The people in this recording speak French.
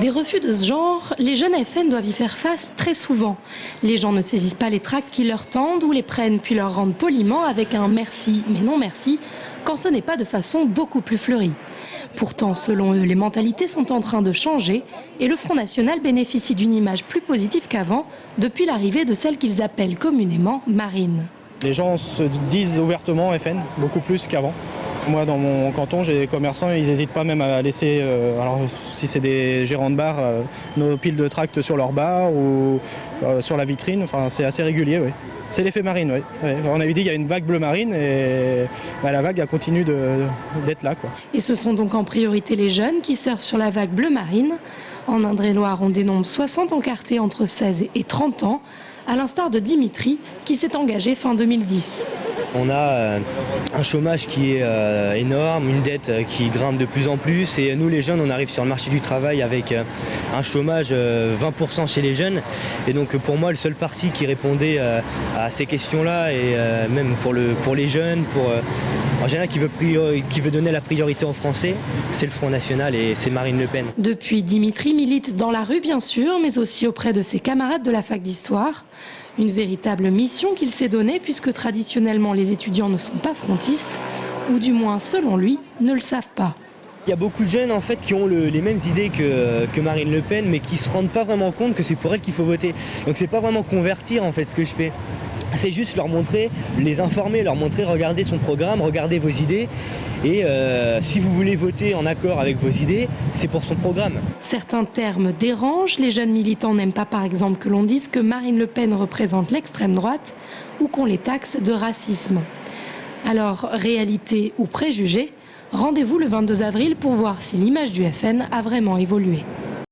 Des refus de ce genre, les jeunes FN doivent y faire face très souvent. Les gens ne saisissent pas les tracts qui leur tendent ou les prennent puis leur rendent poliment avec un merci mais non merci, quand ce n'est pas de façon beaucoup plus fleurie. Pourtant, selon eux, les mentalités sont en train de changer et le Front National bénéficie d'une image plus positive qu'avant depuis l'arrivée de celle qu'ils appellent communément Marine. Les gens se disent ouvertement FN, beaucoup plus qu'avant. Moi, dans mon canton, j'ai des commerçants, ils n'hésitent pas même à laisser, alors si c'est des gérants de bar, nos piles de tracts sur leur bar ou sur la vitrine. Enfin, c'est assez régulier, oui. C'est l'effet Marine, oui. Ouais. On avait dit qu'il y a une vague bleu marine et la vague continue d'être là, quoi. Et ce sont donc en priorité les jeunes qui surfent sur la vague bleu marine. En Indre-et-Loire, on dénombre 60 encartés entre 16 et 30 ans, à l'instar de Dimitri, qui s'est engagé fin 2010. On a un chômage qui est énorme, une dette qui grimpe de plus en plus et nous les jeunes on arrive sur le marché du travail avec un chômage 20% chez les jeunes et donc pour moi le seul parti qui répondait à ces questions-là et même pour les jeunes, en général qui veut donner la priorité aux Français, c'est le Front National et c'est Marine Le Pen. Depuis, Dimitri milite dans la rue bien sûr, mais aussi auprès de ses camarades de la fac d'histoire. Une véritable mission qu'il s'est donnée puisque traditionnellement les étudiants ne sont pas frontistes, ou du moins selon lui, ne le savent pas. Il y a beaucoup de jeunes en fait qui ont les mêmes idées que Marine Le Pen mais qui se rendent pas vraiment compte que c'est pour elle qu'il faut voter. Donc c'est pas vraiment convertir en fait ce que je fais. C'est juste leur montrer, les informer, leur montrer, regardez son programme, regardez vos idées. Et si vous voulez voter en accord avec vos idées, c'est pour son programme. Certains termes dérangent. Les jeunes militants n'aiment pas par exemple que l'on dise que Marine Le Pen représente l'extrême droite ou qu'on les taxe de racisme. Alors, réalité ou préjugé, rendez-vous le 22 avril pour voir si l'image du FN a vraiment évolué.